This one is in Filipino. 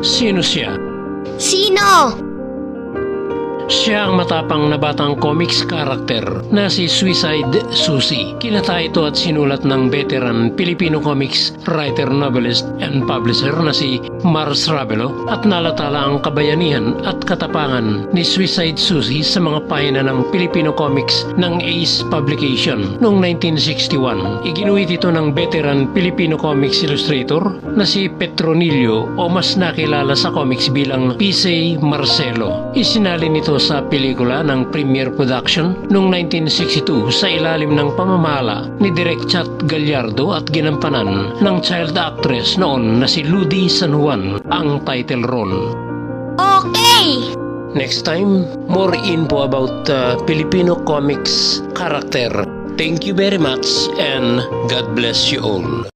Sino siya? Sino? Siya ang matapang na batang comics character na si Suicide Susie. Kinata ito at sinulat ng veteran Filipino comics writer, novelist, and publisher na si Mars Ravelo, at nalatala ang kabayanihan at katapangan ni Suicide Susie sa mga pahina ng Filipino comics ng Ace Publication noong 1961. Iginuhit ito ng veteran Filipino comics illustrator na si Petronilio, o mas nakilala sa comics bilang P.C. Marcelo. Isinalin ito sa pelikula ng Premiere Production noong 1962 sa ilalim ng pamamahala ni Direk Chat Gallardo at ginampanan ng child actress noon na si Ludi San Juan ang title role. Okay! Next time, more info about Filipino comics character. Thank you very much and God bless you all.